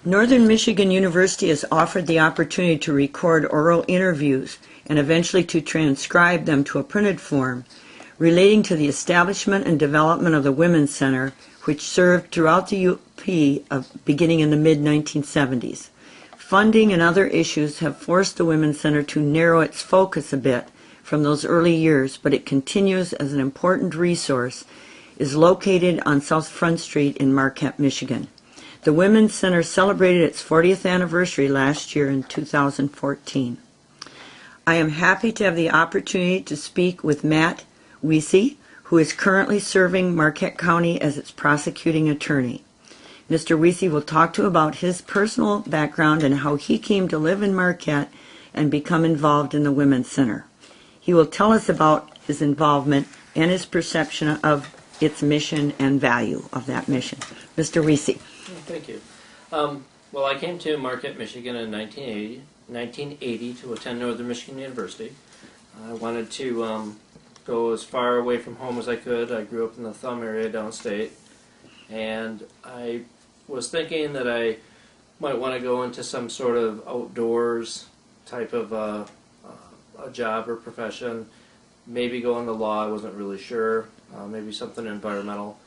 Northern Michigan University has offered the opportunity to record oral interviews and eventually to transcribe them to a printed form relating to the establishment and development of the Women's Center, which served throughout the UP beginning in the mid-1970s. Funding and other issues have forced the Women's Center to narrow its focus a bit from those early years, but it continues as an important resource, is located on South Front Street in Marquette, Michigan. The Women's Center celebrated its 40th anniversary last year in 2014. I am happy to have the opportunity to speak with Matt Wiese, who is currently serving Marquette County as its prosecuting attorney. Mr. Wiese will talk to about his personal background and how he came to live in Marquette and become involved in the Women's Center. He will tell us about his involvement and his perception of its mission and value of that mission. Mr. Wiese. Thank you. Well, I came to Marquette, Michigan in 1980 to attend Northern Michigan University. I wanted to go as far away from home as I could. I grew up in the Thumb area downstate, and I was thinking that I might want to go into some sort of outdoors type of a job or profession, maybe go into law. I wasn't really sure, maybe something environmental,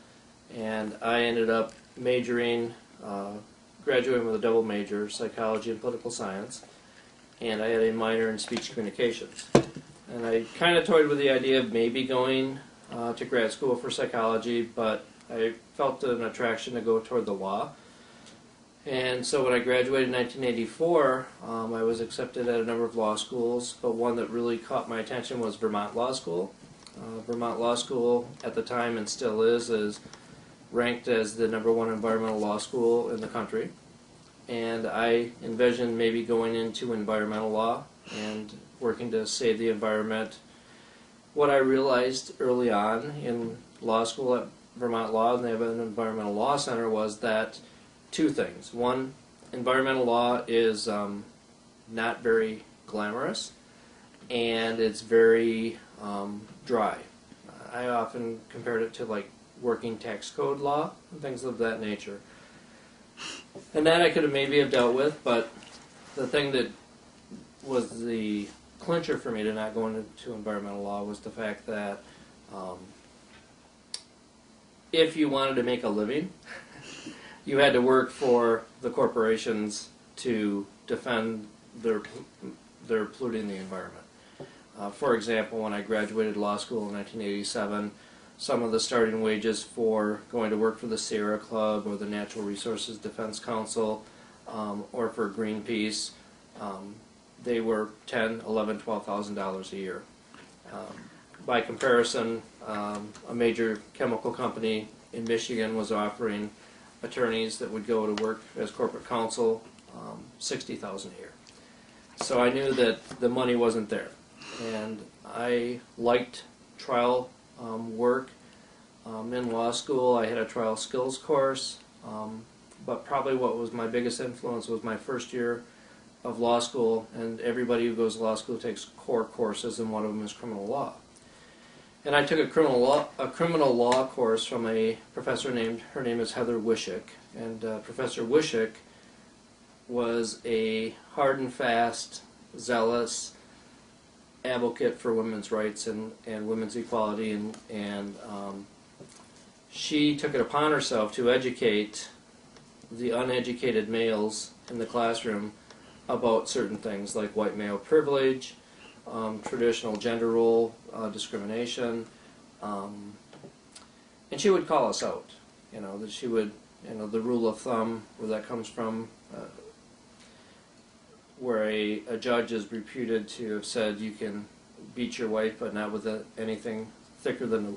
and I ended up majoring, graduating with a double major, psychology and political science, and I had a minor in speech communications. And I kind of toyed with the idea of maybe going to grad school for psychology, but I felt an attraction to go toward the law. And so when I graduated in 1984, I was accepted at a number of law schools, but one that really caught my attention was Vermont Law School. Vermont Law School at the time, and still is ranked as the #1 environmental law school in the country. And I envisioned maybe going into environmental law and working to save the environment. What I realized early on in law school at Vermont Law, and they have an environmental law center, was that two things. One, environmental law is not very glamorous, and it's very dry. I often compared it to like working tax code law and things of that nature. And that I could have maybe have dealt with, but the thing that was the clincher for me to not go into environmental law was the fact that if you wanted to make a living, you had to work for the corporations to defend their polluting the environment. For example, when I graduated law school in 1987, some of the starting wages for going to work for the Sierra Club or the Natural Resources Defense Council or for Greenpeace, they were $10,000, $11,000, $12,000 a year. By comparison, a major chemical company in Michigan was offering attorneys that would go to work as corporate counsel $60,000 a year. So I knew that the money wasn't there, and I liked trial work. In law school, I had a trial skills course, but probably what was my biggest influence was my first year of law school, and everybody who goes to law school takes core courses, and one of them is criminal law. And I took a criminal law course from a professor her name is Heather Wishick, and Professor Wishick was a hard and fast, zealous advocate for women's rights and women's equality, and she took it upon herself to educate the uneducated males in the classroom about certain things like white male privilege, traditional gender role discrimination, and she would call us out. You know, that she would, you know, the rule of thumb, where that comes from, where a judge is reputed to have said you can beat your wife but not with anything thicker than the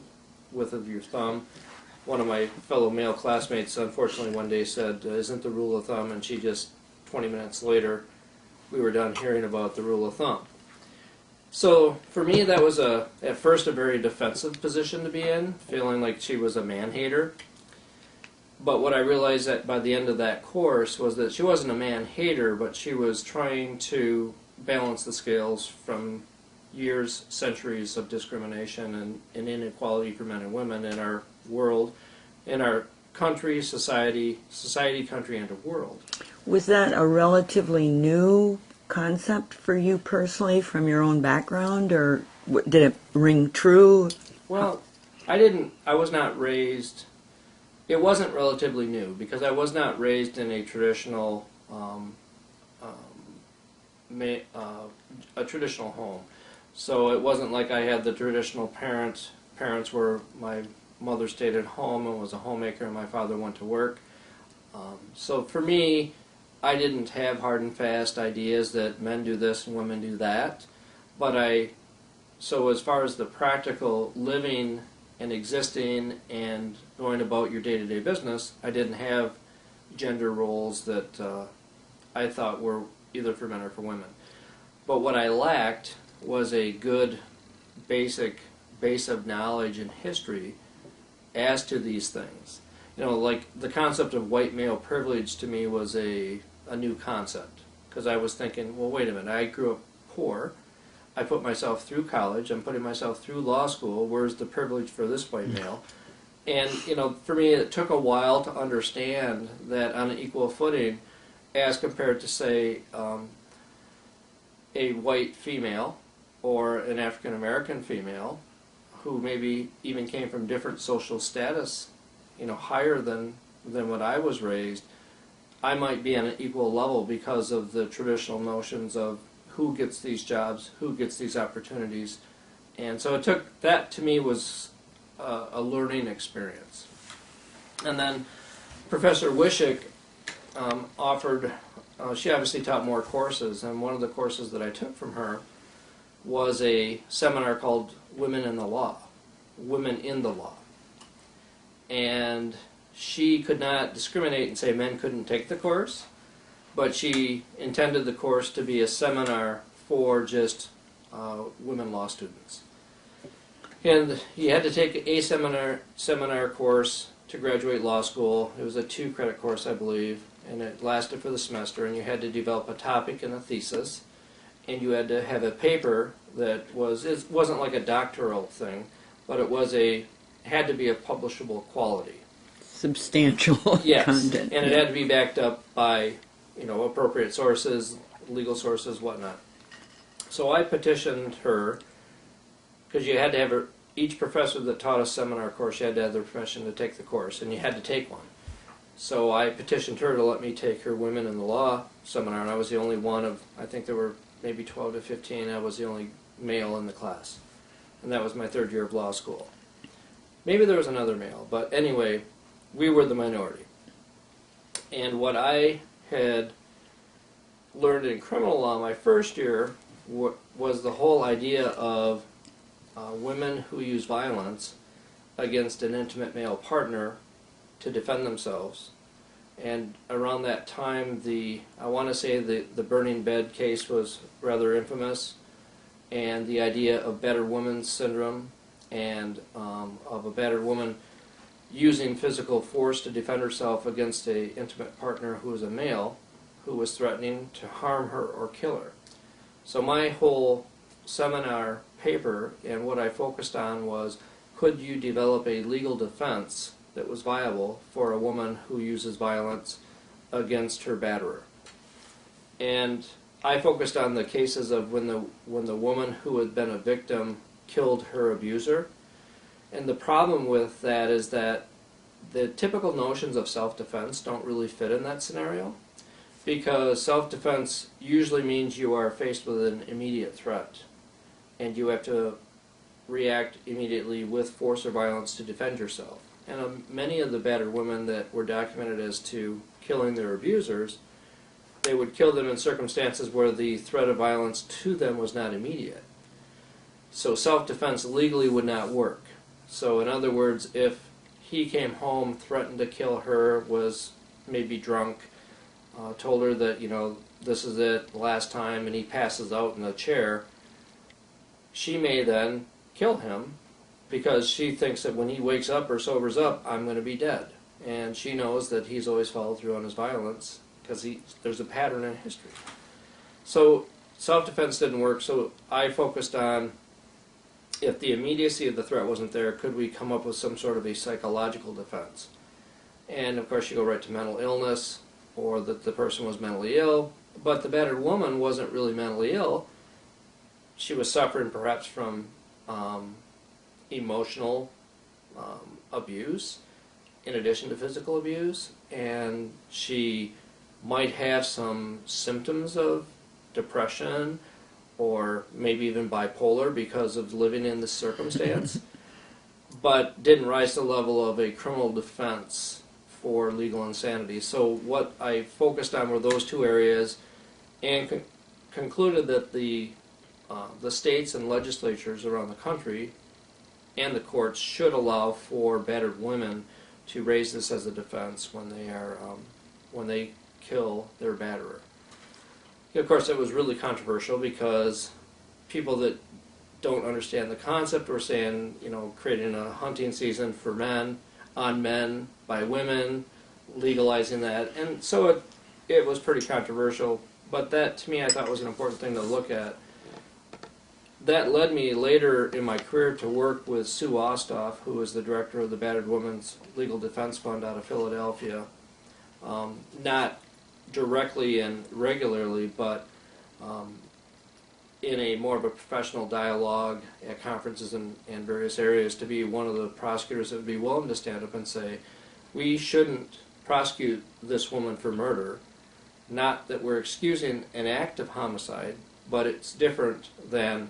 width of your thumb. One of my fellow male classmates unfortunately one day said, "Isn't the rule of thumb?" and she just, 20 minutes later, we were done hearing about the rule of thumb. So for me, that was at first a very defensive position to be in, feeling like she was a man-hater. But what I realized that by the end of that course was that she wasn't a man-hater, but she was trying to balance the scales from years, centuries of discrimination and inequality for men and women in our world, in our country, society, country, and the world. Was that a relatively new concept for you personally from your own background, or did it ring true? Well, I was not raised, it wasn't relatively new because I was not raised in a traditional, a traditional home. So it wasn't like I had the traditional parents where my mother stayed at home and was a homemaker and my father went to work. So for me, I didn't have hard and fast ideas that men do this and women do that. So as far as the practical living and existing and going about your day-to-day business, I didn't have gender roles that I thought were either for men or for women. But what I lacked was a good basic base of knowledge and history as to these things. You know, like the concept of white male privilege to me was a new concept because I was thinking, well, wait a minute, I grew up poor. I put myself through college. I'm putting myself through law school. Where's the privilege for this white male? And, you know, for me, it took a while to understand that on an equal footing as compared to, say, a white female or an African American female who maybe even came from different social status, you know, higher than what I was raised, I might be on an equal level because of the traditional notions of who gets these jobs, who gets these opportunities. And so it took, that to me was a learning experience. And then Professor Wiese offered, she obviously taught more courses, and one of the courses that I took from her was a seminar called Women in the Law, Women in the Law. And she could not discriminate and say men couldn't take the course, but she intended the course to be a seminar for just women law students. And you had to take a seminar course to graduate law school. It was a 2-credit course, I believe, and it lasted for the semester, and you had to develop a topic and a thesis, and you had to have a paper that it wasn't like a doctoral thing, but it had to be of publishable quality. Substantial yes, content. And it had to be backed up by, you know, appropriate sources, legal sources, whatnot. So I petitioned her, because you had to have each professor that taught a seminar course, you had to have their permission to take the course, and you had to take one. So I petitioned her to let me take her Women in the Law seminar, and I was the only one of, I think there were maybe 12 to 15, I was the only male in the class. And that was my 3rd year of law school. Maybe there was another male, but anyway, we were the minority. And what I had learned in criminal law my first year was the whole idea of women who use violence against an intimate male partner to defend themselves. And around that time, I want to say the burning bed case was rather infamous, and the idea of battered woman syndrome and of a battered woman using physical force to defend herself against an intimate partner who was a male who was threatening to harm her or kill her. So my whole seminar paper and what I focused on was, could you develop a legal defense that was viable for a woman who uses violence against her batterer? And I focused on the cases of when the woman who had been a victim killed her abuser. And the problem with that is that the typical notions of self-defense don't really fit in that scenario, because self-defense usually means you are faced with an immediate threat and you have to react immediately with force or violence to defend yourself. And many of the battered women that were documented as to killing their abusers, they would kill them in circumstances where the threat of violence to them was not immediate. So self-defense legally would not work. So in other words, if he came home, threatened to kill her, was maybe drunk, told her that, you know, this is it, last time, and he passes out in a chair, she may then kill him because she thinks that when he wakes up or sobers up, I'm going to be dead. And she knows that he's always followed through on his violence because there's a pattern in history. So self-defense didn't work, so I focused on, if the immediacy of the threat wasn't there, could we come up with some sort of a psychological defense? And of course you go right to mental illness or that the person was mentally ill. But the battered woman wasn't really mentally ill. She was suffering perhaps from emotional abuse in addition to physical abuse, and she might have some symptoms of depression or maybe even bipolar because of living in this circumstance, but didn't rise to the level of a criminal defense for legal insanity. So what I focused on were those two areas, and concluded that the states and legislatures around the country and the courts should allow for battered women to raise this as a defense when they kill their batterer. Of course, it was really controversial because people that don't understand the concept were saying, creating a hunting season for men, on men, by women, legalizing that. And so it was pretty controversial. But that, to me, I thought was an important thing to look at. That led me later in my career to work with Sue Ostoff, who was the director of the Battered Women's Legal Defense Fund out of Philadelphia. Not directly and regularly, but in a more of a professional dialogue at conferences and various areas, to be one of the prosecutors that would be willing to stand up and say, we shouldn't prosecute this woman for murder. Not that we're excusing an act of homicide, but it's different than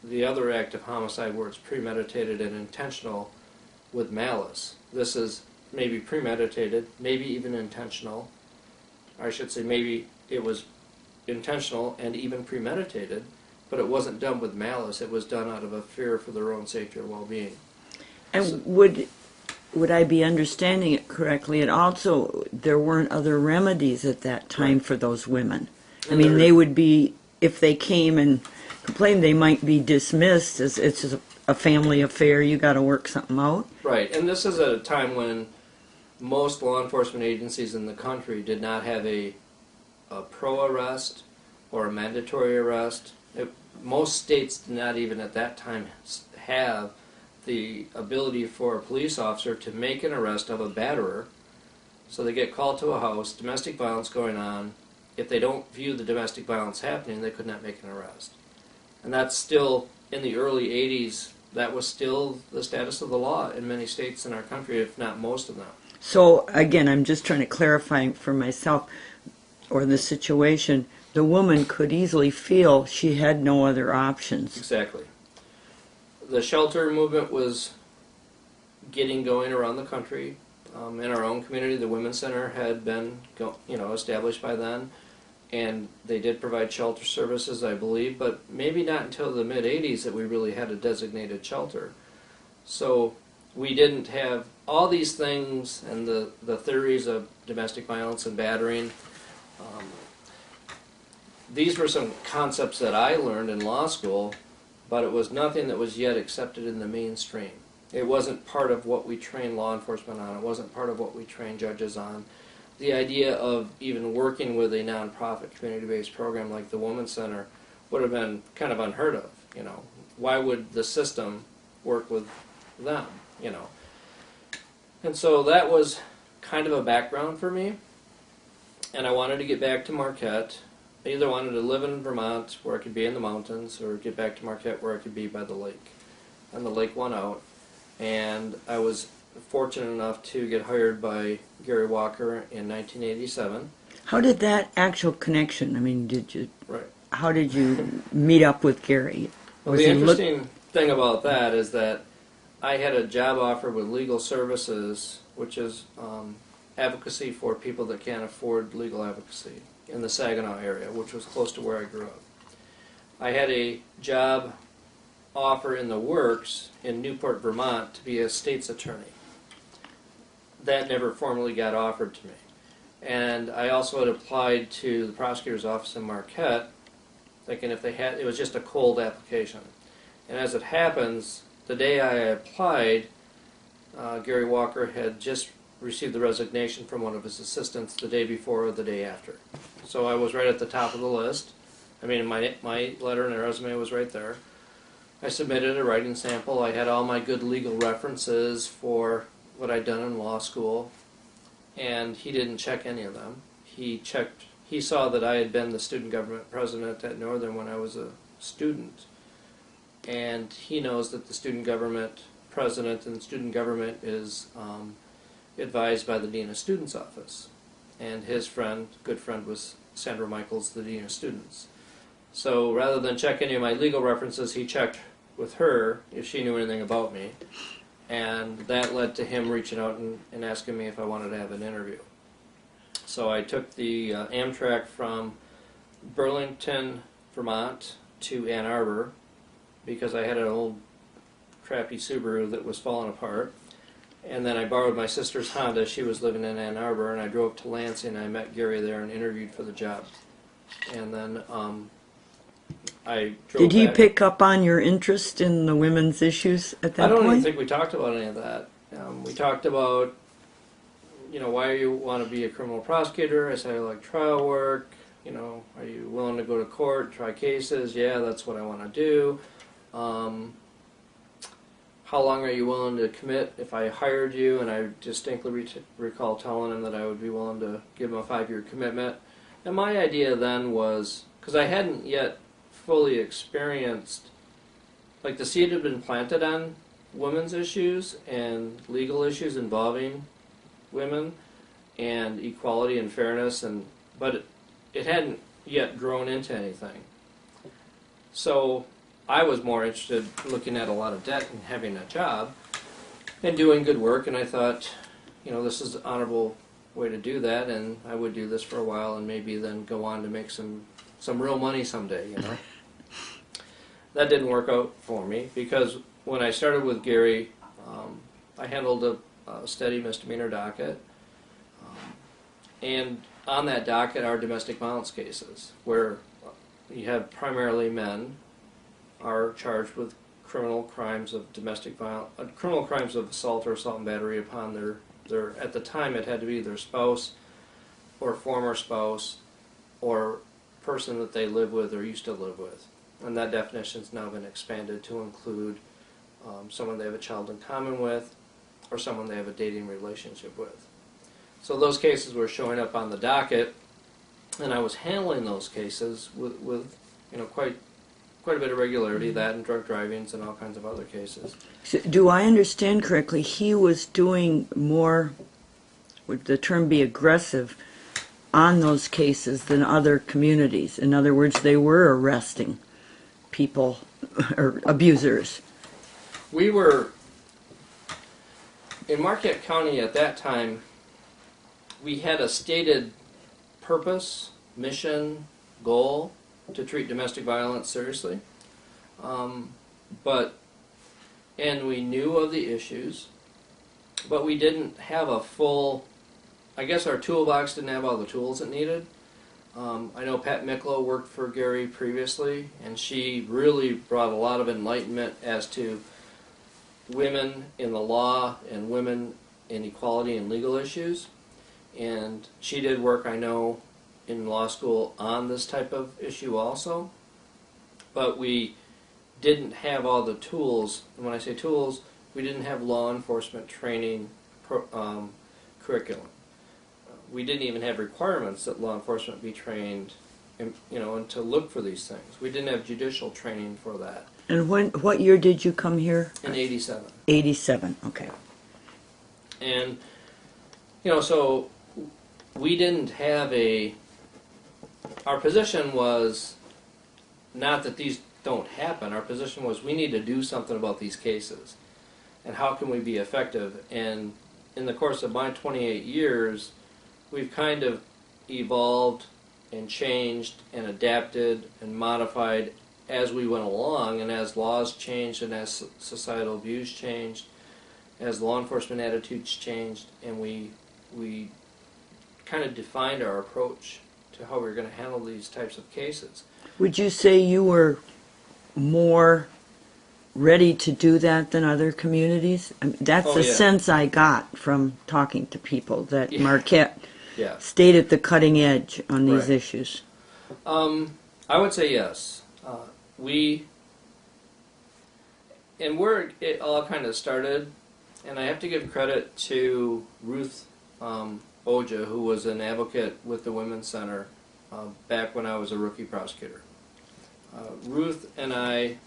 the other act of homicide where it's premeditated and intentional with malice. This is maybe premeditated, maybe even intentional. I should say maybe it was intentional and even premeditated, but it wasn't done with malice. It was done out of a fear for their own safety or well-being. And so, would I be understanding it correctly? And also, there weren't other remedies at that time for those women. I mean, they would be, if they came and complained, they might be dismissed as it's just a family affair, you got to work something out. Right, and this is at a time when most law enforcement agencies in the country did not have a pro-arrest or a mandatory arrest. Most states did not even at that time have the ability for a police officer to make an arrest of a batterer. So they get called to a house, domestic violence going on. If they don't view the domestic violence happening, they could not make an arrest. And that's still, in the early 80s, that was still the status of the law in many states in our country, if not most of them. So, again, I'm just trying to clarify for myself, or the situation, the woman could easily feel she had no other options. Exactly. The shelter movement was getting going around the country. In our own community, the Women's Center had been established by then, and they did provide shelter services, I believe, but maybe not until the mid-'80s that we really had a designated shelter. So we didn't have all these things and the theories of domestic violence and battering. These were some concepts that I learned in law school, but it was nothing that was yet accepted in the mainstream. It wasn't part of what we trained law enforcement on. It wasn't part of what we trained judges on. The idea of even working with a nonprofit community-based program like the Women's Center would have been kind of unheard of. Why would the system work with them? And so that was kind of a background for me. And I wanted to get back to Marquette. I either wanted to live in Vermont where I could be in the mountains, or get back to Marquette where I could be by the lake. And the lake won out. And I was fortunate enough to get hired by Gary Walker in 1987. How did that actual connection, Right. How did you meet up with Gary? Well, the interesting thing about that is that I had a job offer with Legal Services, which is advocacy for people that can't afford legal advocacy in the Saginaw area, which was close to where I grew up. I had a job offer in the works in Newport, Vermont, to be a state's attorney. That never formally got offered to me. And I also had applied to the prosecutor's office in Marquette, thinking if they had, it was just a cold application. And as it happens, the day I applied, Gary Walker had just received the resignation from one of his assistants the day before or the day after. So I was right at the top of the list. My letter and resume was right there. I submitted a writing sample. I had all my good legal references for what I'd done in law school, and he didn't check any of them. he saw that I had been the student government president at Northern when I was a student, and he knows that the student government president and student government is advised by the Dean of Students office, and his good friend was Sandra Michaels, the Dean of Students. So rather than check any of my legal references, he checked with her if she knew anything about me, and that led to him reaching out and asking me if I wanted to have an interview. So I took the Amtrak from Burlington, Vermont to Ann Arbor because I had an old crappy Subaru that was falling apart. And then I borrowed my sister's Honda. She was living in Ann Arbor, and I drove to Lansing. I met Gary there and interviewed for the job. And then I drove Did he back. pick up on your interest in the women's issues at that I don't point? even think we talked about any of that. We talked about, why you want to be a criminal prosecutor. I said I like trial work. Are you willing to go to court, try cases? Yeah, that's what I want to do. How long are you willing to commit if I hired you? And I distinctly recall telling him that I would be willing to give him a 5-year commitment. And my idea then was, because I hadn't yet fully experienced, like the seed had been planted on women's issues and legal issues involving women and equality and fairness, but it hadn't yet grown into anything. So I was more interested looking at a lot of debt and having a job and doing good work, and I thought, this is an honorable way to do that, and I would do this for a while and maybe then go on to make some real money someday, That didn't work out for me because when I started with Gary, I handled a steady misdemeanor docket, and on that docket are domestic violence cases where you have primarily men are charged with criminal crimes of domestic violence, criminal crimes of assault or assault and battery upon their at the time it had to be their spouse or former spouse or person that they live with or used to live with. And that definition has now been expanded to include someone they have a child in common with or someone they have a dating relationship with. So those cases were showing up on the docket, and I was handling those cases with quite a bit of regularity, that and drug drivings and all kinds of other cases. So do I understand correctly, he was doing more, would the term be aggressive, on those cases than other communities? In other words, they were arresting people or abusers. We were, in Marquette County at that time, we had a stated purpose, mission, goal to treat domestic violence seriously. And we knew of the issues, but we didn't have a full, I guess our toolbox didn't have all the tools it needed. I know Pat Miklo worked for Gary previously, and she really brought a lot of enlightenment as to women in the law and women in equality and legal issues. And she did work, I know, in law school on this type of issue also. But we didn't have all the tools, and when I say tools, we didn't have law enforcement training curriculum. We didn't even have requirements that law enforcement be trained, and to look for these things. We didn't have judicial training for that. And what year did you come here? In '87. 87, okay. And, so we didn't have our position was not that these don't happen. Our position was we need to do something about these cases. And how can we be effective? And in the course of my 28 years, we've kind of evolved and changed and adapted and modified as we went along, and as laws changed and as societal views changed, as law enforcement attitudes changed, and we kind of defined our approach to how we were going to handle these types of cases. Would you say you were more ready to do that than other communities? I mean, that's the sense I got from talking to people, that Marquette stayed at the cutting edge on these issues. I would say yes. And where it all kind of started, and I have to give credit to Ruth Oja, who was an advocate with the Women's Center back when I was a rookie prosecutor. Ruth and I,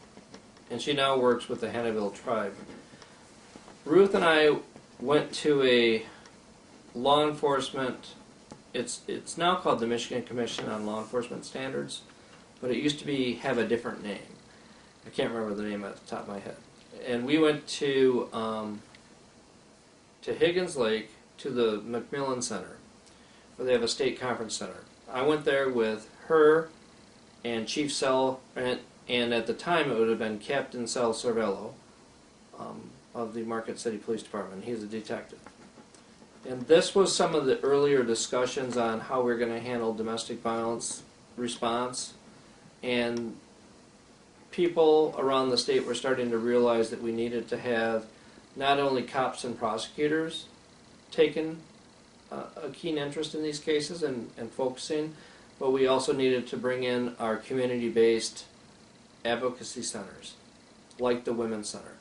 and she now works with the Hannahville tribe. Ruth and I went to a law enforcement, it's now called the Michigan Commission on Law Enforcement Standards, but it used to have a different name. I can't remember the name at the top of my head. And we went to Higgins Lake, to the McMillan Center, where they have a state conference center. I went there with her and Chief Sel, and at the time it would have been Captain Sel Cervello of the Marquette City Police Department. He's a detective. And this was some of the earlier discussions on how we're going to handle domestic violence response. And people around the state were starting to realize that we needed to have not only cops and prosecutors taking a keen interest in these cases and focusing, but we also needed to bring in our community-based advocacy centers, like the Women's Center.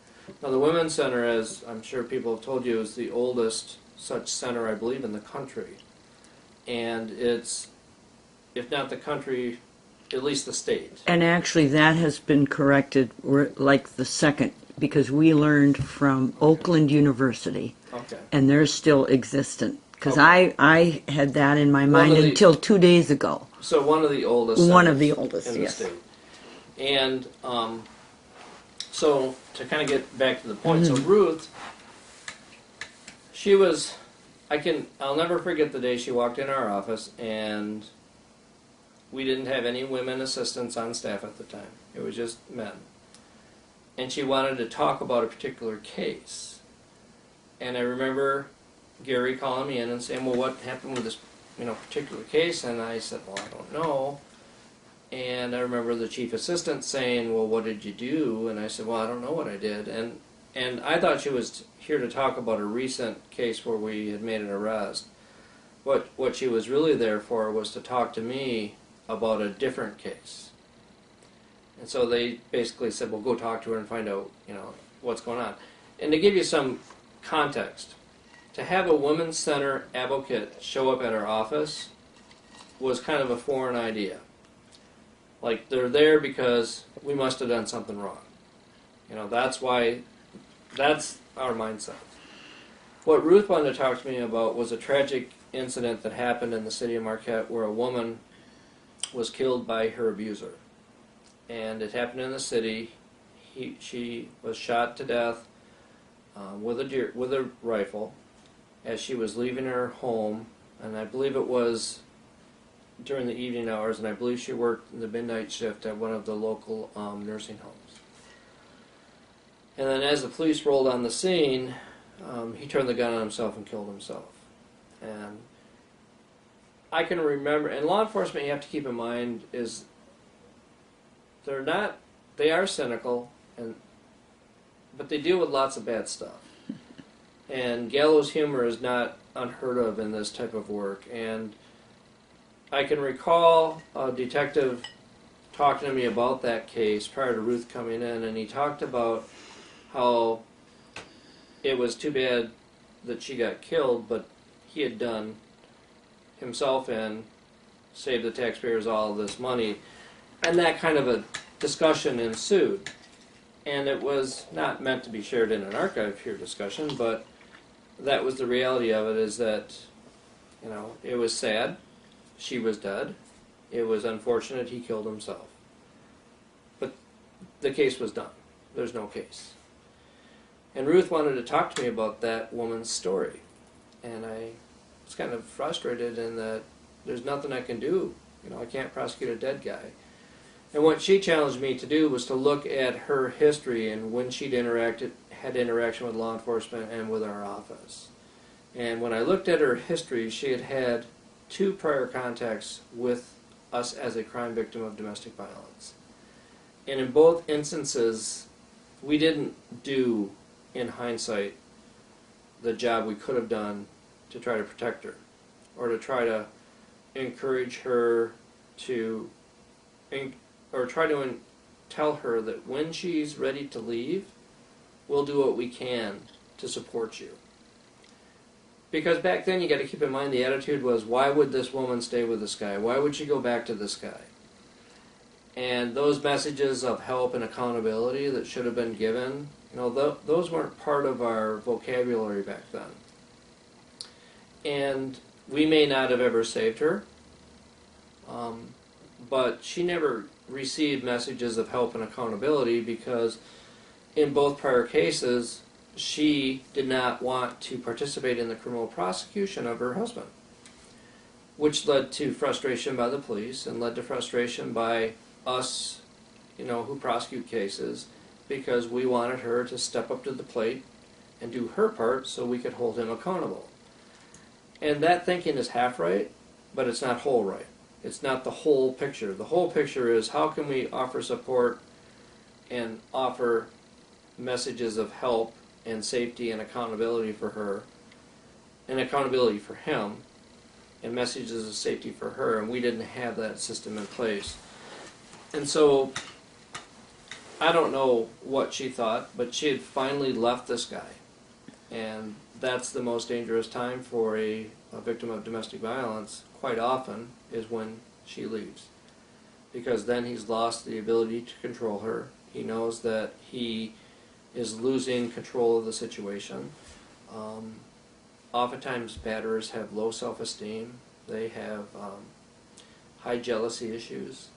Now the Women's Center, as I'm sure people have told you, is the oldest such center, I believe, in the country. And it's, if not the country, at least the state. And actually that has been corrected. We're like the second, because we learned from Oakland University. Okay. And they're still existent. Because Okay. I had that in my mind until 2 days ago. So one of the oldest. One of the oldest, in the yes. state. And so to kind of get back to the point, so Ruth, she was, I'll never forget the day she walked in our office, and we didn't have any women assistants on staff at the time. It was just men. And she wanted to talk about a particular case. And I remember Gary calling me in and saying, well, what happened with this particular case? And I said, well, I don't know. And I remember the chief assistant saying, well, what did you do? And I said, well, I don't know what I did. And I thought she was here to talk about a recent case where we had made an arrest. What she was really there for was to talk to me about a different case. And so they basically said, well, go talk to her and find out, what's going on. And to give you some context, to have a Women's Center advocate show up at our office was kind of a foreign idea. Like, they're there because we must have done something wrong. That's our mindset. What Ruth wanted to talk to me about was a tragic incident that happened in the city of Marquette where a woman was killed by her abuser. And it happened in the city. She was shot to death with a rifle as she was leaving her home, and I believe it was during the evening hours, and I believe she worked the midnight shift at one of the local nursing homes. And then as the police rolled on the scene, he turned the gun on himself and killed himself. And I can remember, and law enforcement, you have to keep in mind, is they are cynical, but they deal with lots of bad stuff. And gallows humor is not unheard of in this type of work. And I can recall a detective talking to me about that case prior to Ruth coming in, and he talked about how it was too bad that she got killed, but he had done himself in, saved the taxpayers all of this money, and that kind of a discussion ensued. And it was not meant to be shared in an archive here discussion, but that was the reality of it, is that, it was sad. She was dead. It was unfortunate he killed himself. But the case was done. There's no case. And Ruth wanted to talk to me about that woman's story. And I was kind of frustrated in that there's nothing I can do. I can't prosecute a dead guy. And what she challenged me to do was to look at her history and when she'd had interaction with law enforcement and with our office. And when I looked at her history, she had had 2 prior contacts with us as a crime victim of domestic violence. And in both instances, we didn't do, in hindsight, the job we could have done to try to protect her, or to try to encourage her to, or try to tell her that when she's ready to leave, we'll do what we can to support you. Because back then you got to keep in mind the attitude was, why would this woman stay with this guy? Why would she go back to this guy? And those messages of help and accountability that should have been given, those weren't part of our vocabulary back then. And we may not have ever saved her, but she never received messages of help and accountability because in both prior cases, she did not want to participate in the criminal prosecution of her husband, which led to frustration by the police and led to frustration by us, who prosecute cases, because we wanted her to step up to the plate and do her part so we could hold him accountable. And that thinking is half right, but it's not whole right. It's not the whole picture. The whole picture is how can we offer support and offer messages of help and safety and accountability for her, and accountability for him, and messages of safety for her, and we didn't have that system in place. And so, I don't know what she thought, but she had finally left this guy. And that's the most dangerous time for a victim of domestic violence, quite often, is when she leaves. Because then he's lost the ability to control her. He knows that he is losing control of the situation. Oftentimes batterers have low self-esteem. They have high jealousy issues.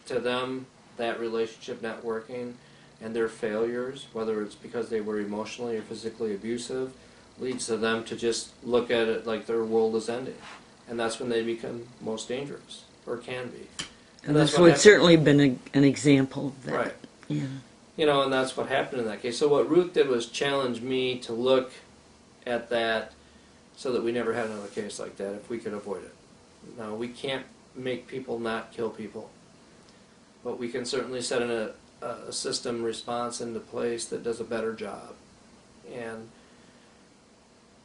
To them, that relationship not working and their failures, whether it's because they were emotionally or physically abusive, leads to them to just look at it like their world is ending. And that's when they become most dangerous, or can be. And that's so it's certainly been an example of that. Right. Yeah. And that's what happened in that case. So what Ruth did was challenge me to look at that so that we never had another case like that if we could avoid it. Now, we can't make people not kill people, but we can certainly set a system response into place that does a better job. And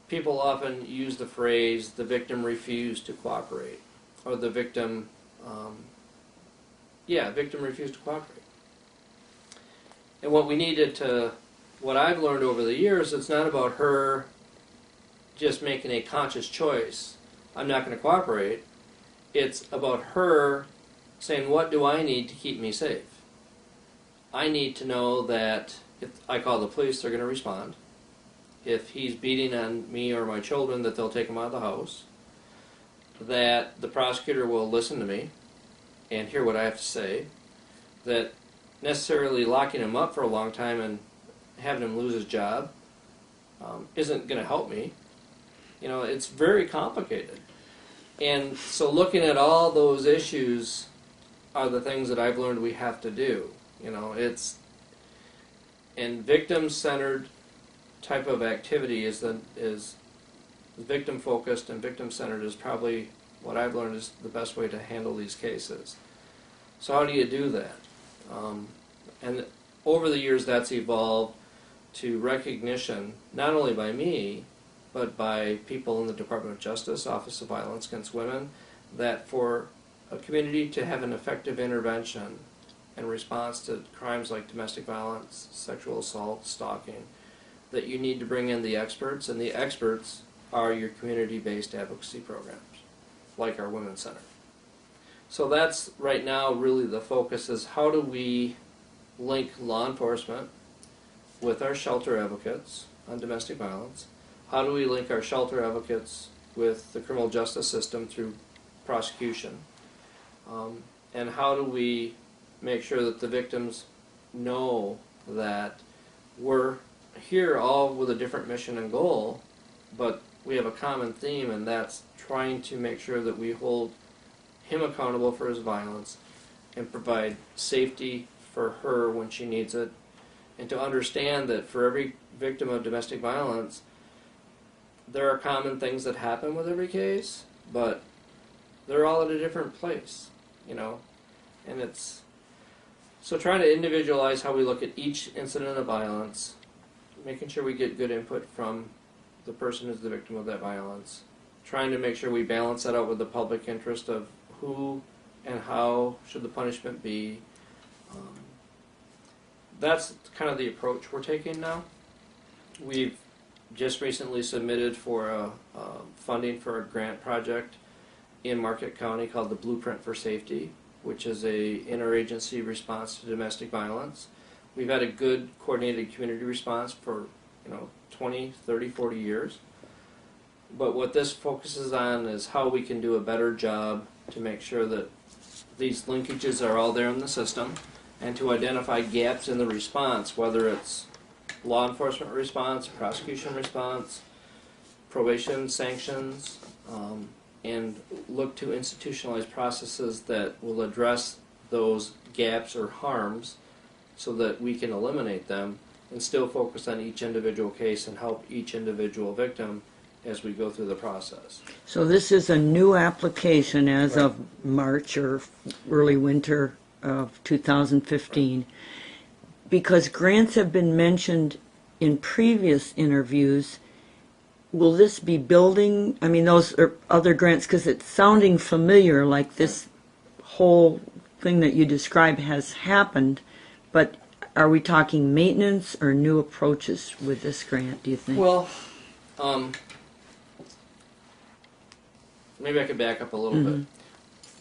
people often use the phrase, the victim refused to cooperate, or the victim, victim refused to cooperate. And what I've learned over the years, it's not about her just making a conscious choice, I'm not going to cooperate. It's about her saying, what do I need to keep me safe? I need to know that if I call the police, they're going to respond. If he's beating on me or my children, that they'll take him out of the house. That the prosecutor will listen to me and hear what I have to say. That necessarily locking him up for a long time and having him lose his job isn't going to help me. It's very complicated. And so looking at all those issues are the things that I've learned we have to do. And victim-centered type of activity is victim-focused, and victim-centered is probably what I've learned is the best way to handle these cases. So how do you do that? And over the years that's evolved to recognition, not only by me, but by people in the Department of Justice, Office of Violence Against Women, that for a community to have an effective intervention in response to crimes like domestic violence, sexual assault, stalking, that you need to bring in the experts, and the experts are your community-based advocacy programs, like our Women's Center. So that's right now really the focus, is how do we link law enforcement with our shelter advocates on domestic violence? How do we link our shelter advocates with the criminal justice system through prosecution? And how do we make sure that the victims know that we're here all with a different mission and goal, but we have a common theme, and that's trying to make sure that we hold him accountable for his violence and provide safety for her when she needs it, and to understand that for every victim of domestic violence, there are common things that happen with every case, but they're all at a different place, and it's so trying to individualize how we look at each incident of violence, making sure we get good input from the person who's the victim of that violence, trying to make sure we balance that out with the public interest of who and how should the punishment be. That's kind of the approach we're taking now. We've just recently submitted for funding for a grant project in Marquette County called the Blueprint for Safety, which is a interagency response to domestic violence. We've had a good coordinated community response for 20, 30, 40 years. But what this focuses on is how we can do a better job to make sure that these linkages are all there in the system, and to identify gaps in the response, whether it's law enforcement response, prosecution response, probation, sanctions, and look to institutionalize processes that will address those gaps or harms so that we can eliminate them and still focus on each individual case and help each individual victim as we go through the process. So this is a new application as Right. of March or early winter of 2015. Because grants have been mentioned in previous interviews, will this be building, I mean, those are other grants, because it's sounding familiar, like this whole thing that you described has happened, but are we talking maintenance or new approaches with this grant, do you think? Well, maybe I could back up a little bit.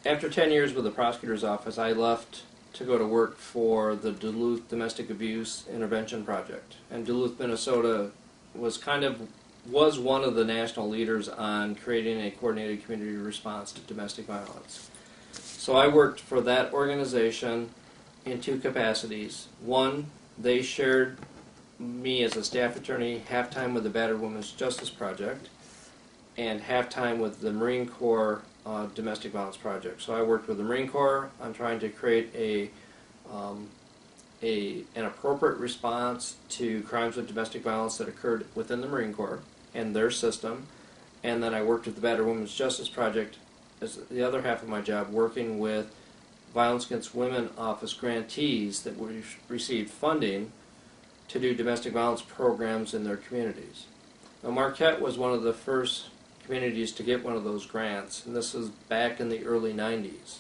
After 10 years with the prosecutor's office, I left to go to work for the Duluth Domestic Abuse Intervention Project. And Duluth, Minnesota was one of the national leaders on creating a coordinated community response to domestic violence. So I worked for that organization in two capacities. One, they shared me as a staff attorney half-time with the Battered Women's Justice Project and half-time with the Marine Corps Domestic Violence Project. So I worked with the Marine Corps on trying to create an appropriate response to crimes of domestic violence that occurred within the Marine Corps and their system. And then I worked with the Battered Women's Justice Project as the other half of my job, working with Violence Against Women Office grantees that received funding to do domestic violence programs in their communities. Now, Marquette was one of the first communities to get one of those grants, and this was back in the early 90s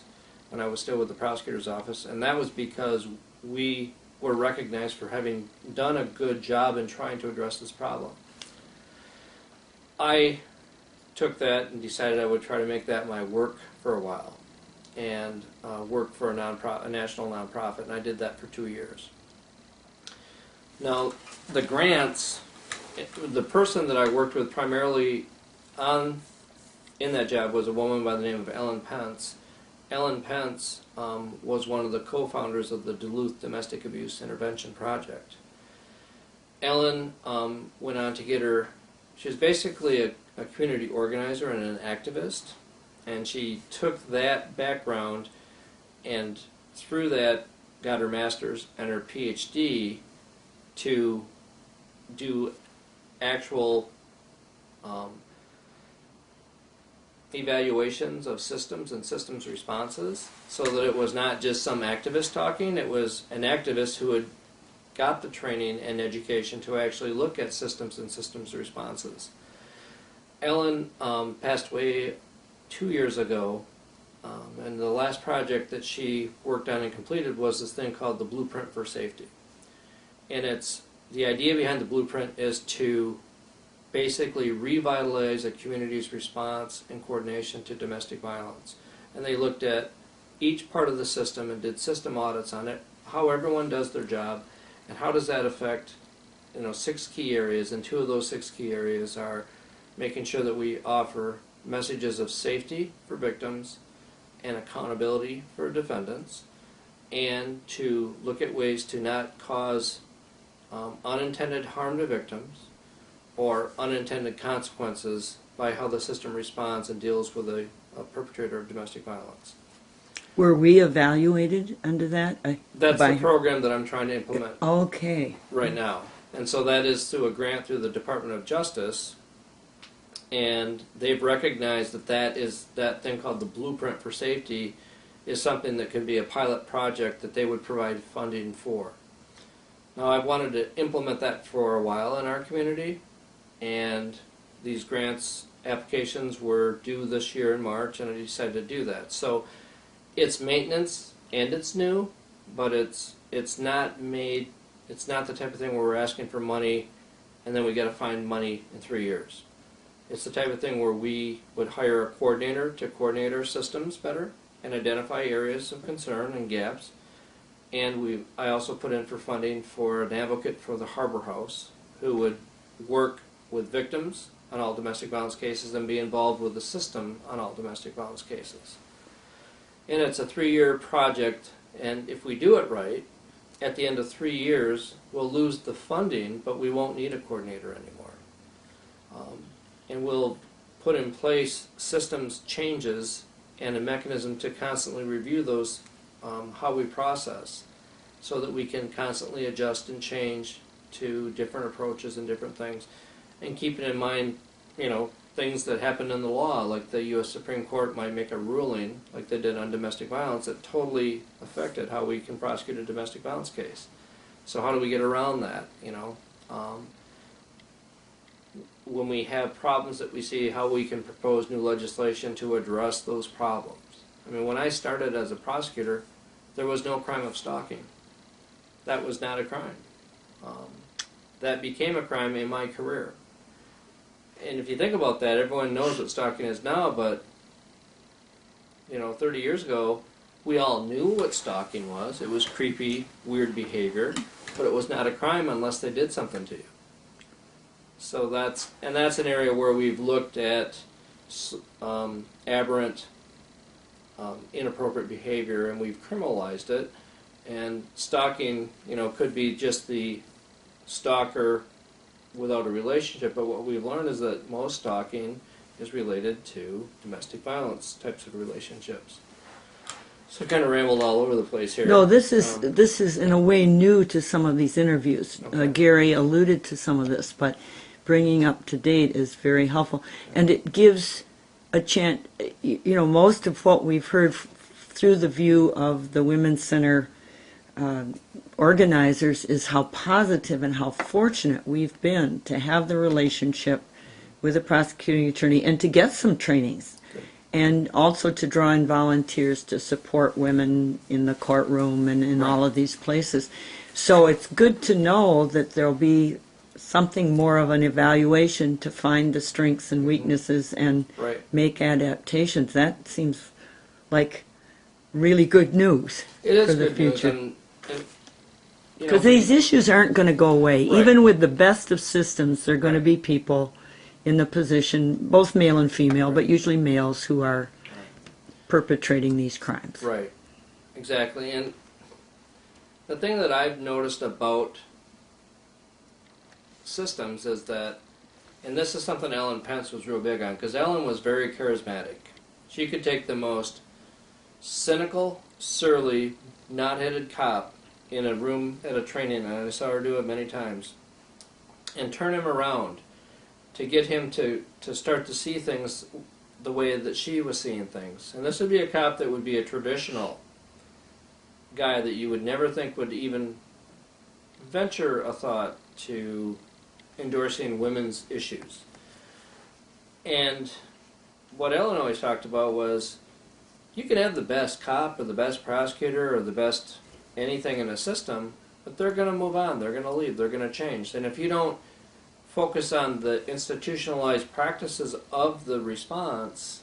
when I was still with the prosecutor's office, and that was because we were recognized for having done a good job in trying to address this problem. I took that and decided I would try to make that my work for a while and work for a national nonprofit, and I did that for 2 years. Now, the grants, the person that I worked with primarily in that job was a woman by the name of Ellen Pence. Ellen Pence was one of the co-founders of the Duluth Domestic Abuse Intervention Project. Ellen went on to get her, she was basically a community organizer and an activist, and she took that background and through that got her master's and her PhD to do actual evaluations of systems and systems responses, so that it was not just some activist talking, it was an activist who had got the training and education to actually look at systems and systems responses. Ellen passed away 2 years ago, and the last project that she worked on and completed was this thing called the Blueprint for Safety. And the idea behind the blueprint is to basically revitalize a community's response and coordination to domestic violence. And they looked at each part of the system and did system audits on it, how everyone does their job, and how does that affect 6 key areas. And 2 of those 6 key areas are making sure that we offer messages of safety for victims and accountability for defendants, and to look at ways to not cause unintended harm to victims or unintended consequences by how the system responds and deals with a perpetrator of domestic violence. Were we evaluated under that? That's the program that I'm trying to implement Okay. right now. And so that is through a grant through the Department of Justice, and they've recognized that thing called the Blueprint for Safety is something that can be a pilot project that they would provide funding for. Now, I've wanted to implement that for a while in our community, and these grants applications were due this year in March, and I decided to do that. So it's maintenance and it's new, but it's not the type of thing where we're asking for money and then we got to find money in 3 years. It's the type of thing where we would hire a coordinator to coordinate our systems better and identify areas of concern and gaps. And I also put in for funding for an advocate for the Harbor House who would work with victims on all domestic violence cases and be involved with the system on all domestic violence cases. And it's a 3-year project, and if we do it right, at the end of 3 years, we'll lose the funding, but we won't need a coordinator anymore. And we'll put in place systems changes and a mechanism to constantly review those, how we process, so that we can constantly adjust and change to different approaches and different things. And keeping in mind, things that happen in the law, like the U.S. Supreme Court might make a ruling, like they did on domestic violence, that totally affected how we can prosecute a domestic violence case. So how do we get around that, when we have problems that we see, how we can propose new legislation to address those problems. I mean, when I started as a prosecutor, there was no crime of stalking. That was not a crime. That became a crime in my career. And if you think about that, everyone knows what stalking is now, but 30 years ago, we all knew what stalking was. It was creepy, weird behavior, but it was not a crime unless they did something to you. So that's an area where we've looked at aberrant, inappropriate behavior, and we've criminalized it. And stalking, could be just the stalker without a relationship, but what we've learned is that most stalking is related to domestic violence types of relationships. So I kind of rambled all over the place here. No, this is in a way new to some of these interviews. Okay. Gary alluded to some of this, but bringing up to date is very helpful, and it gives a chance. Most of what we've heard through the view of the Women's Center organizers is how positive and how fortunate we've been to have the relationship with a prosecuting attorney and to get some trainings, and also to draw in volunteers to support women in the courtroom and in all of these places. So it's good to know that there'll be something more of an evaluation to find the strengths and weaknesses and make adaptations. That seems like really good news for the future. Because these issues aren't going to go away. Even with the best of systems, there are going to be people in the position, both male and female, but usually males, who are perpetrating these crimes. Right, exactly. And the thing that I've noticed about systems is that, and this is something Ellen Pence was real big on, because Ellen was very charismatic. She could take the most cynical, surly, knot-headed cop in a room at a training, and I saw her do it many times, and turn him around to get him to start to see things the way that she was seeing things. And this would be a cop that would be a traditional guy that you would never think would even venture a thought to endorsing women's issues. And what Ellen always talked about was, you can have the best cop or the best prosecutor or the best anything in a system, but they're going to move on, they're going to leave, they're going to change. And if you don't focus on the institutionalized practices of the response,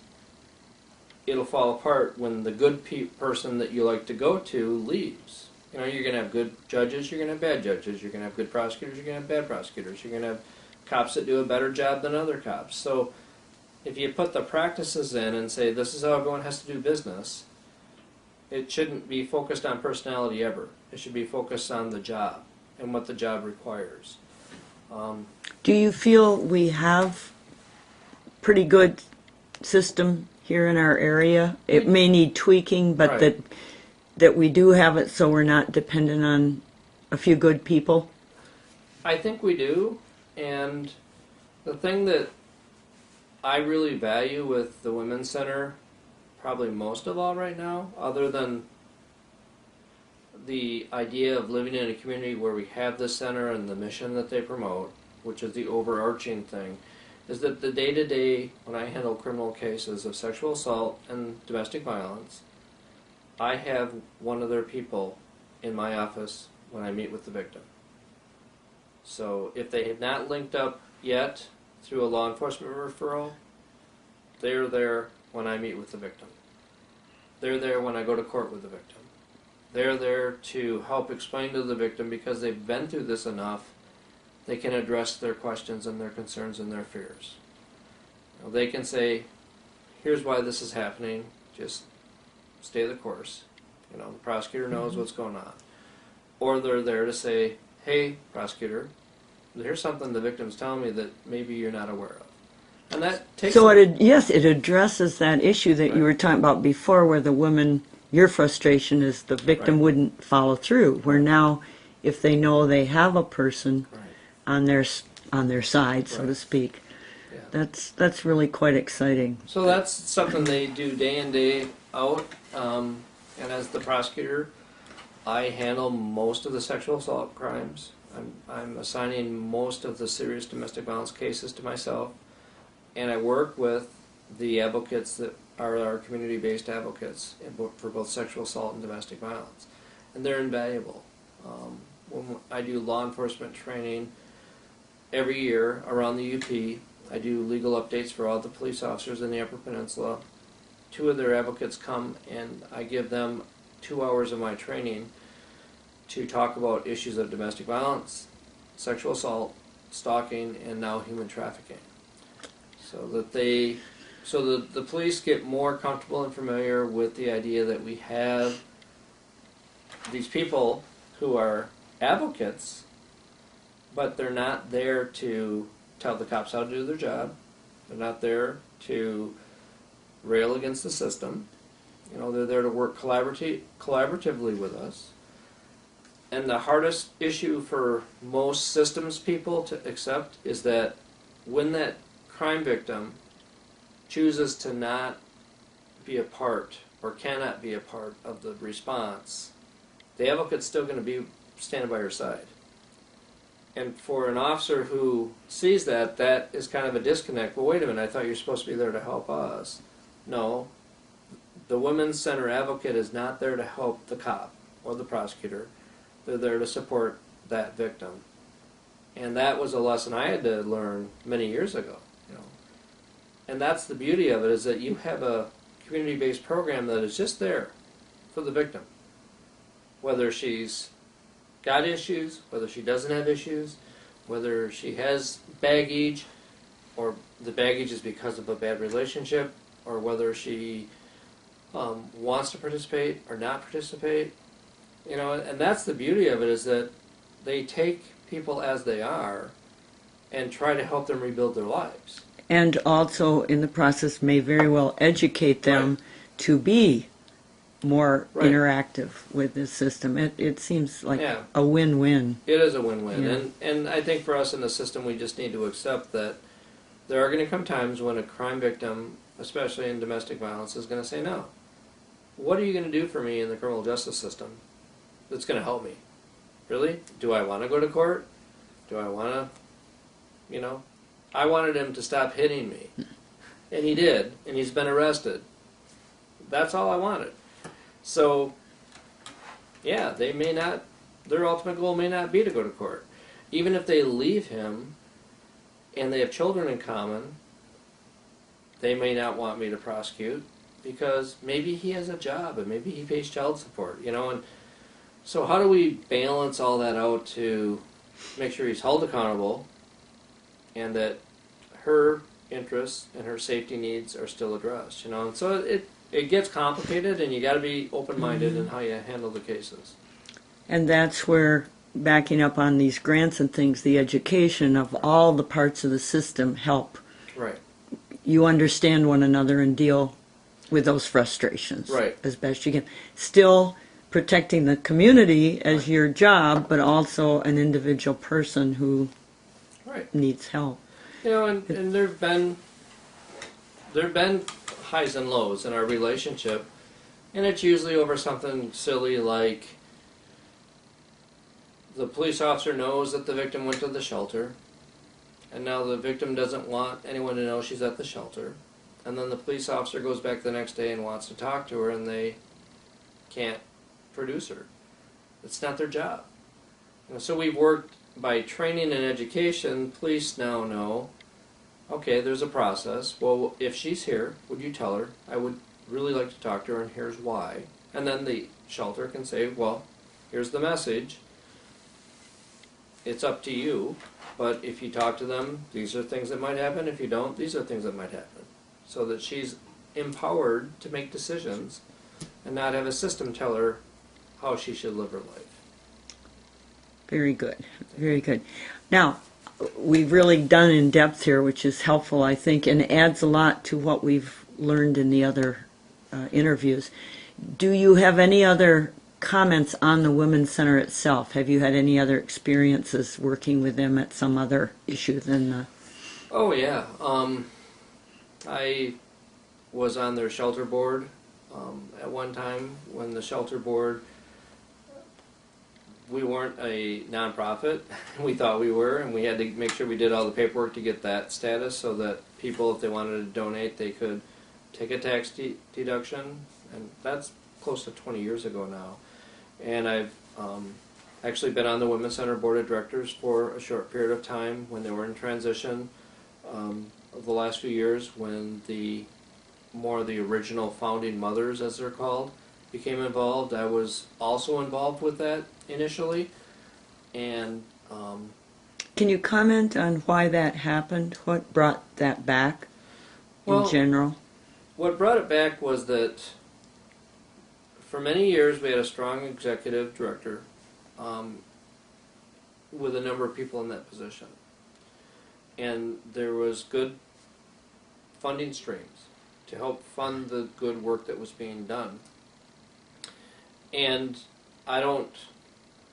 it'll fall apart when the good person that you like to go to leaves. You're going to have good judges, you're going to have bad judges, you're going to have good prosecutors, you're going to have bad prosecutors, you're going to have cops that do a better job than other cops. So if you put the practices in and say, this is how everyone has to do business, it shouldn't be focused on personality ever. It should be focused on the job and what the job requires. Do you feel we have pretty good system here in our area? It may need tweaking, but that we do have it so we're not dependent on a few good people? I think we do, and the thing that I really value with the Women's Center, probably most of all right now, other than the idea of living in a community where we have the center and the mission that they promote, which is the overarching thing, is that the day-to-day, when I handle criminal cases of sexual assault and domestic violence, I have one of their people in my office when I meet with the victim. So if they have not linked up yet through a law enforcement referral, they're there when I meet with the victim. They're there when I go to court with the victim. They're there to help explain to the victim, because they've been through this enough, they can address their questions and their concerns and their fears. You know, they can say, here's why this is happening, just stay the course. You know, the prosecutor knows what's going on. Or they're there to say, hey, prosecutor, here's something the victim's telling me that maybe you're not aware of. And that takes... So yes, it addresses that issue that you were talking about before, where the woman, your frustration is the victim wouldn't follow through, where now if they know they have a person on their side, so to speak, that's really quite exciting. So that's something they do day in, day out. And as the prosecutor, I handle most of the sexual assault crimes. I'm assigning most of the serious domestic violence cases to myself. And I work with the advocates that are our community-based advocates for both sexual assault and domestic violence. And they're invaluable. When I do law enforcement training every year around the UP, I do legal updates for all the police officers in the Upper Peninsula. 2 of their advocates come and I give them 2 hours of my training to talk about issues of domestic violence, sexual assault, stalking, and now human trafficking. So that the police get more comfortable and familiar with the idea that we have these people who are advocates, but they're not there to tell the cops how to do their job. They're not there to rail against the system. You know, they're there to work collaboratively with us. And the hardest issue for most systems people to accept is that when that crime victim chooses to not be a part or cannot be a part of the response, the advocate's still going to be standing by her side. And for an officer who sees that, that is kind of a disconnect. Well, wait a minute, I thought you were supposed to be there to help us. No, the Women's Center advocate is not there to help the cop or the prosecutor. They're there to support that victim. And that was a lesson I had to learn many years ago. You know. And that's the beauty of it, is that you have a community-based program that is just there for the victim. Whether she's got issues, whether she doesn't have issues, whether she has baggage, or the baggage is because of a bad relationship, or whether she wants to participate or not participate. You know, and that's the beauty of it, is that they take people as they are and try to help them rebuild their lives. And also, in the process, may very well educate them to be more interactive with this system. It seems like a win-win. It is a win-win. Yeah. And I think for us in the system, we just need to accept that there are going to come times when a crime victim, especially in domestic violence, is going to say, no. What are you going to do for me in the criminal justice system that's going to help me? Really? Do I want to go to court? Do I want to, you know? I wanted him to stop hitting me. And he did. And he's been arrested. That's all I wanted. So, yeah, they may not, their ultimate goal may not be to go to court. Even if they leave him and they have children in common, they may not want me to prosecute, because maybe he has a job and maybe he pays child support, you know. And so how do we balance all that out to make sure he's held accountable and that her interests and her safety needs are still addressed, you know? And so it gets complicated, and you got to be open-minded in how you handle the cases. And that's where, backing up on these grants and things, the education of all the parts of the system help. Right. You understand one another and deal with those frustrations as best you can. Still protecting the community as your job, but also an individual person who needs help. You know, and there have been highs and lows in our relationship, and it's usually over something silly like the police officer knows that the victim went to the shelter, and now the victim doesn't want anyone to know she's at the shelter, and then the police officer goes back the next day and wants to talk to her, and they can't produce her. It's not their job. You know, so we've worked by training and education, police now know, okay, there's a process. Well, if she's here, would you tell her? I would really like to talk to her, and here's why. And then the shelter can say, well, here's the message. It's up to you. But if you talk to them, these are things that might happen. If you don't, these are things that might happen. So that she's empowered to make decisions and not have a system tell her how she should live her life. Very good. Very good. Now, we've really done in depth here, which is helpful, I think, and adds a lot to what we've learned in the other interviews. Do you have any other comments on the Women's Center itself? Have you had any other experiences working with them at some other issue than the... Oh, yeah. I was on their shelter board at one time when the shelter board, we weren't a nonprofit. We thought we were, and we had to make sure we did all the paperwork to get that status so that people, if they wanted to donate, they could take a tax deduction, and that's close to 20 years ago now. And I've actually been on the Women's Center Board of Directors for a short period of time when they were in transition of the last few years, when the more of the original founding mothers, as they're called, became involved. I was also involved with that initially, and Can you comment on why that happened? What brought that back in general? What brought it back was that for many years we had a strong executive director with a number of people in that position. And there was good funding streams to help fund the good work that was being done. And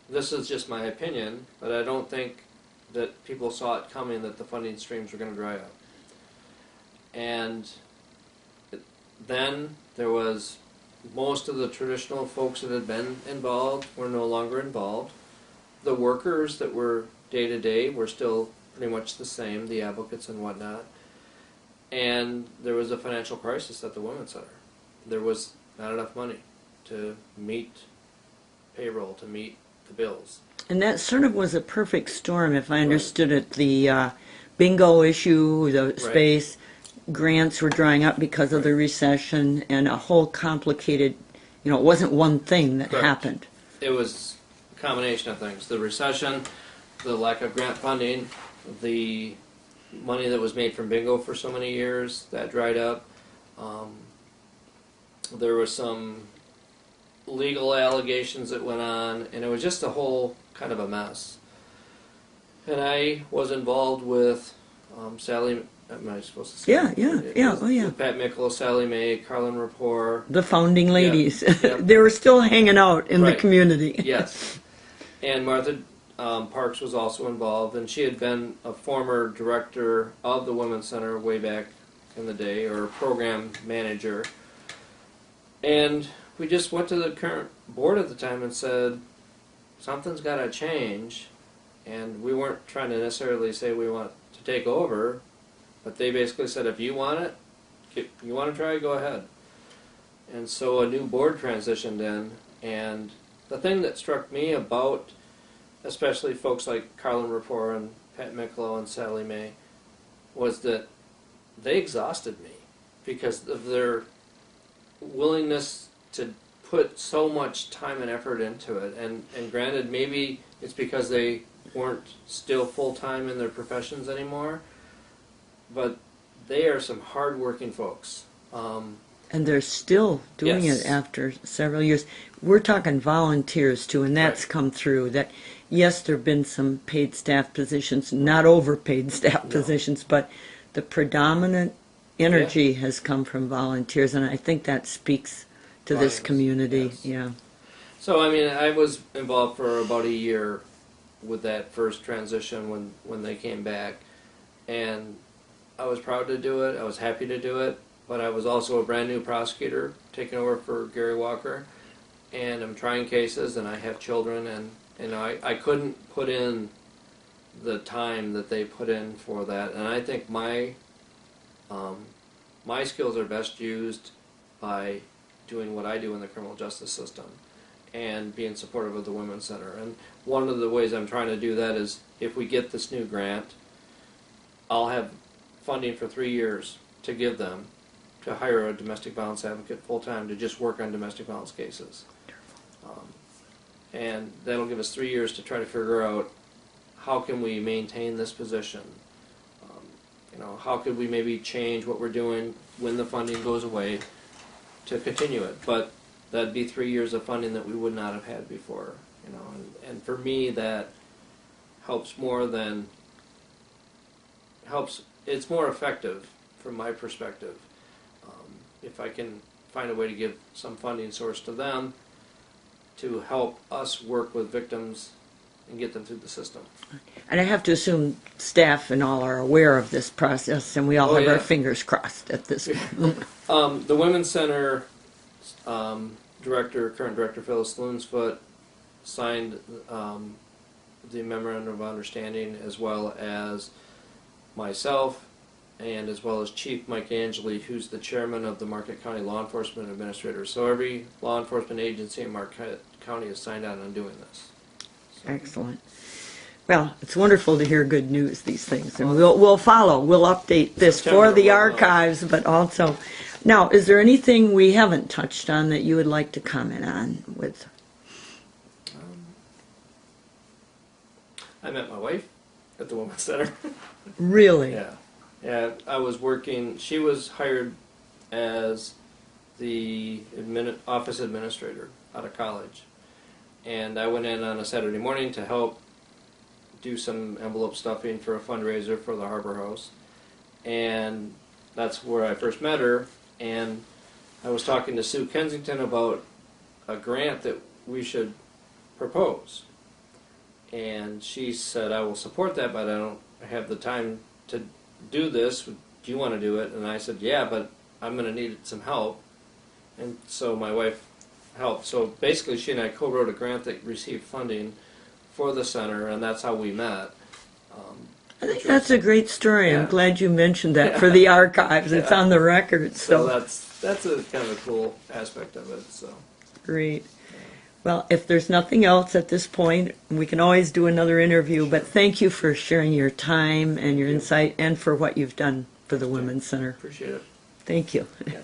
this is just my opinion, but I don't think that people saw it coming that the funding streams were going to dry up. And then there was most of the traditional folks that had been involved were no longer involved. The workers that were day to day were still pretty much the same, the advocates and whatnot. And there was a financial crisis at the Women's Center. There was not enough money to meet payroll, to meet the bills. And that sort of was a perfect storm, if I understood it. The bingo issue, the space, grants were drying up because of the recession, and a whole complicated, it wasn't one thing that happened. It was a combination of things. The recession, the lack of grant funding, the money that was made from bingo for so many years, that dried up. There was some legal allegations that went on, and it was just a whole kind of a mess. And I was involved with Sally, am I supposed to say? Yeah. Pat Mickle, Sally Mae, Carlin Rapport. The founding ladies. Yeah. They were still hanging out in the community. Yes. And Martha Parks was also involved, and she had been a former director of the Women's Center way back in the day, or program manager. And we just went to the current board at the time and said, something's got to change. And we weren't trying to necessarily say we want to take over, but they basically said, if you want it, if you want to try, go ahead. And so a new board transitioned in, and the thing that struck me about especially folks like Carlin Rapport and Pat Micklow and Sally Mae was that they exhausted me because of their willingness to put so much time and effort into it. And granted, maybe it's because they weren't still full-time in their professions anymore, but they are some hard-working folks. And they're still doing it after several years. We're talking volunteers, too, and that's come through. That yes, there have been some paid staff positions, not overpaid staff positions, but the predominant energy has come from volunteers, and I think that speaks to this community. Yes. So, I mean, I was involved for about a year with that first transition when they came back, and I was proud to do it. I was happy to do it. But I was also a brand new prosecutor taking over for Gary Walker, and I'm trying cases, and I have children, and I couldn't put in the time that they put in for that. And I think my skills are best used by doing what I do in the criminal justice system. and being supportive of the Women's Center. And one of the ways I'm trying to do that is if we get this new grant, I'll have funding for 3 years to give them to hire a domestic violence advocate full-time to just work on domestic violence cases. And that'll give us 3 years to try to figure out how can we maintain this position. How could we maybe change what we're doing when the funding goes away to continue it. But that'd be 3 years of funding that we would not have had before. And for me that helps more than helps. It's more effective from my perspective if I can find a way to give some funding source to them to help us work with victims and get them through the system. And I have to assume staff and all are aware of this process, and we all have our fingers crossed at this point. The Women's Center current director Phyllis Loonsfoot signed the memorandum of understanding, as well as myself, and as well as Chief Mike Angeli, who's the chairman of the Marquette County Law Enforcement Administrators. So every law enforcement agency in Marquette County has signed on doing this. So. Excellent. Well, it's wonderful to hear good news, these things, and we'll follow. We'll update this for the archives, but also... Now, is there anything we haven't touched on that you would like to comment on with? I met my wife at the Women's Center. Really? Yeah. Yeah, I was working, she was hired as the office administrator out of college. And I went in on a Saturday morning to help do some envelope stuffing for a fundraiser for the Harbor House. And that's where I first met her. And I was talking to Sue Kensington about a grant that we should propose. And she said, I will support that, but I don't have the time to do this. Do you want to do it? And I said, yeah, but I'm going to need some help. And so my wife helped. So basically she and I co-wrote a grant that received funding for the center, and that's how we met. I think that's a great story. I'm glad you mentioned that for the archives. It's on the record. So that's a kind of a cool aspect of it. So great. Well, if there's nothing else at this point, we can always do another interview, but thank you for sharing your time and your insight and for what you've done for the Women's Center. Appreciate it. Thank you. Yeah.